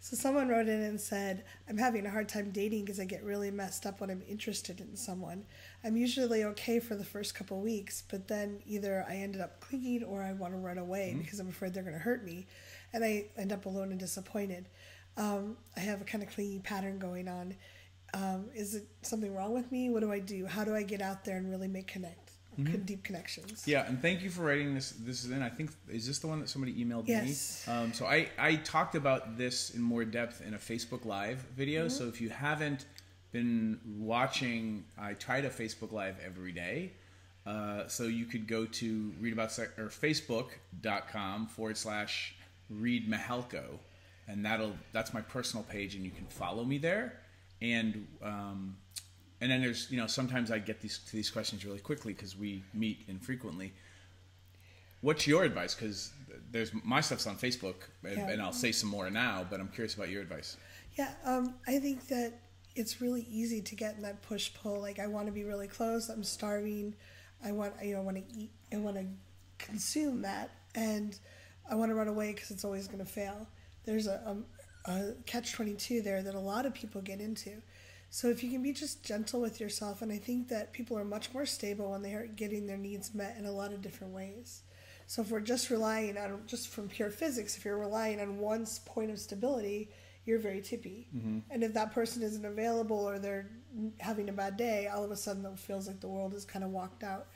So someone wrote in and said, I'm having a hard time dating because I get really messed up when I'm interested in someone. I'm usually okay for the first couple weeks, but then either I ended up clinging or I want to run away because I'm afraid they're going to hurt me. And I end up alone and disappointed. I have a kind of clingy pattern going on. Is it something wrong with me? What do I do? How do I get out there and really make deep connections? Yeah, and thank you for writing this in. I think, is this the one that somebody emailed me? Yes. So I talked about this in more depth in a Facebook Live video. So if you haven't been watching, I try to Facebook Live every day. So you could go to facebook.com/Reid Mahalko, and that's my personal page, and you can follow me there. And then there's, sometimes I get these questions really quickly because we meet infrequently. What's your advice? Because my stuff's on Facebook, and I'll say some more now, but I'm curious about your advice. Yeah, I think that it's really easy to get in that push-pull. Like, I want to be really close. I'm starving. I want to eat. I want to consume that, and I want to run away because it's always going to fail. There's a catch-22 there that a lot of people get into. So if you can be just gentle with yourself, and I think that people are much more stable when they are getting their needs met in a lot of different ways. So if we're just relying on, just from pure physics, if you're relying on one point of stability, you're very tippy. And if that person isn't available or they're having a bad day, all of a sudden it feels like the world is kind of walked out.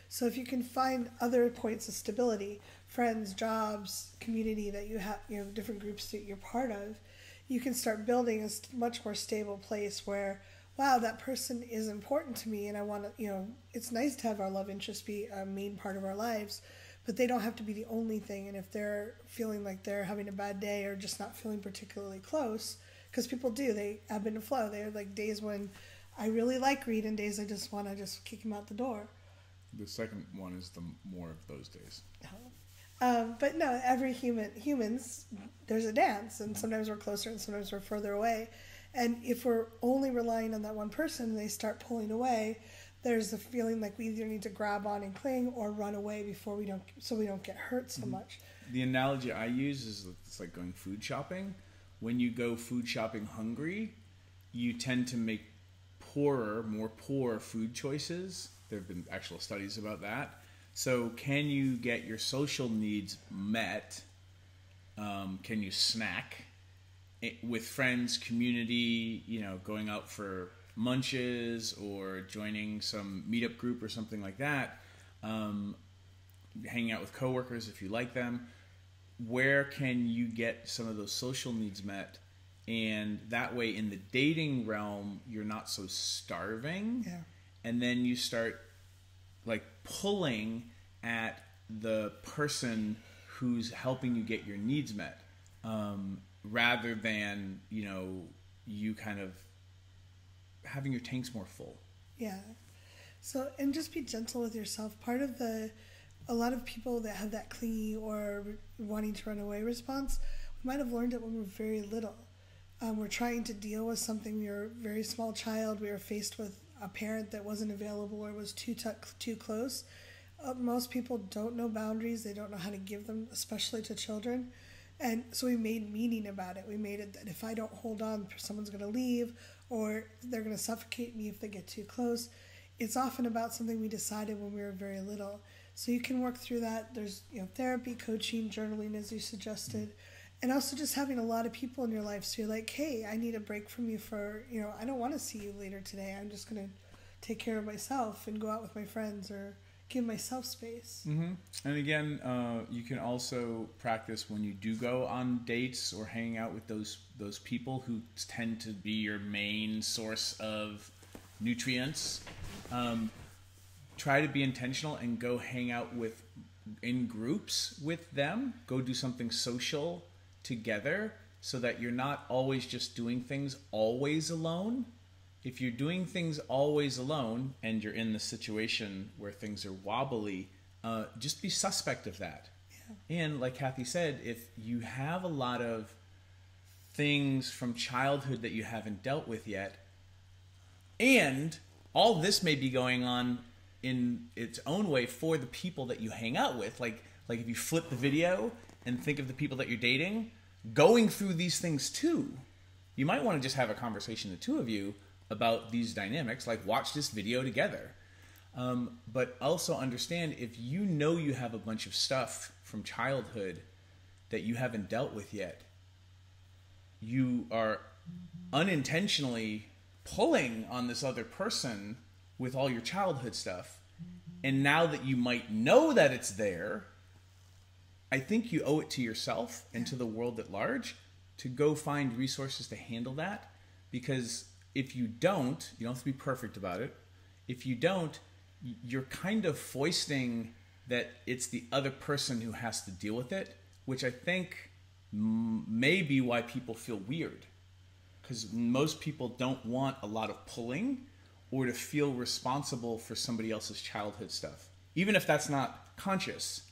So if you can find other points of stability, friends, jobs, community that you have, different groups that you're part of, you can start building a much more stable place where, wow, that person is important to me, and I want to, it's nice to have our love interest be a main part of our lives, but they don't have to be the only thing. And if they're feeling like they're having a bad day or just not feeling particularly close, because people do, they ebb and flow. They are like days when I really like Reid and days I just want to just kick him out the door. The second one is the more of those days. But no, every humans, there's a dance, and sometimes we're closer and sometimes we're further away. And if we're only relying on that one person and they start pulling away, there's the feeling like we either need to grab on and cling or run away so we don't get hurt so much. The analogy I use is it's like going food shopping. When you go food shopping hungry, you tend to make more poor food choices. There have been actual studies about that. So can you get your social needs met? Can you snack with friends, community, going out for munches or joining some meetup group or something like that, hanging out with coworkers if you like them? Where can you get some of those social needs met? And that way in the dating realm, you're not so starving. Yeah. And then you start like pulling at the person who's helping you get your needs met, rather than, you kind of having your tanks more full. Yeah. So, and just be gentle with yourself. Part of a lot of people that have that clingy or wanting to run away response, we might have learned it when we were very little. We're trying to deal with something. We were a very small child. We were faced with a parent that wasn't available or was too close. Most people don't know boundaries. They don't know how to give them, especially to children. And so we made meaning about it. We made it that if I don't hold on, someone's going to leave or they're going to suffocate me if they get too close. It's often about something we decided when we were very little. So you can work through that. There's therapy, coaching, journaling, as you suggested. And also just having a lot of people in your life. So you're like, hey, I need a break from you for, I don't want to see you later today. I'm just going to take care of myself and go out with my friends or give myself space. And again, you can also practice when you do go on dates or hang out with those people who tend to be your main source of nutrients. Try to be intentional and go hang out in groups with them. Go do something social together so that you're not always just doing things always alone. If you're doing things always alone and you're in the situation where things are wobbly, just be suspect of that. Yeah. And like Cathy said, if you have a lot of things from childhood that you haven't dealt with yet, and all this may be going on in its own way for the people that you hang out with, like if you flip the video and think of the people that you're dating, going through these things too. You might want to just have a conversation, the two of you, about these dynamics, like watch this video together. But also understand, if you know you have a bunch of stuff from childhood that you haven't dealt with yet, you are unintentionally pulling on this other person with all your childhood stuff. And now that you might know that it's there, I think you owe it to yourself and to the world at large to go find resources to handle that. Because if you don't, you don't have to be perfect about it. If you don't, you're kind of foisting that it's the other person who has to deal with it, which I think may be why people feel weird. Because most people don't want a lot of pulling or to feel responsible for somebody else's childhood stuff. Even if that's not conscious,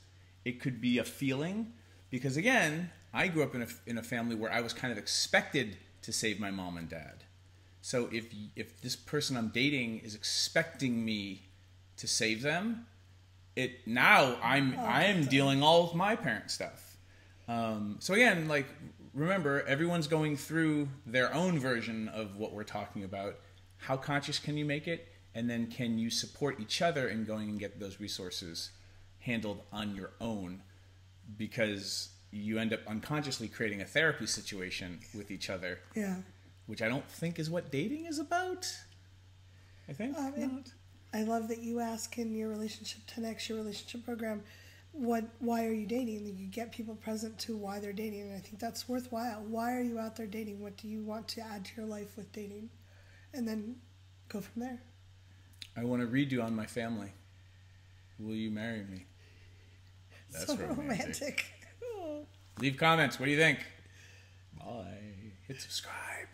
it could be a feeling. Because again, I grew up in a family where I was kind of expected to save my mom and dad. So if this person I'm dating is expecting me to save them, I'm dealing all with my parent stuff. So again, like, remember, everyone's going through their own version of what we're talking about. How conscious can you make it? And then can you support each other in going and get those resources handled on your own? Because you end up unconsciously creating a therapy situation with each other. Yeah. Which I don't think is what dating is about. I think not. I love that you ask in your Relationship 10X, your relationship program, why are you dating? You get people present to why they're dating, and I think that's worthwhile. Why are you out there dating? What do you want to add to your life with dating? And then go from there. I want to read you on my family. Will you marry me? That's so romantic. Leave comments. What do you think? Bye. Hit subscribe.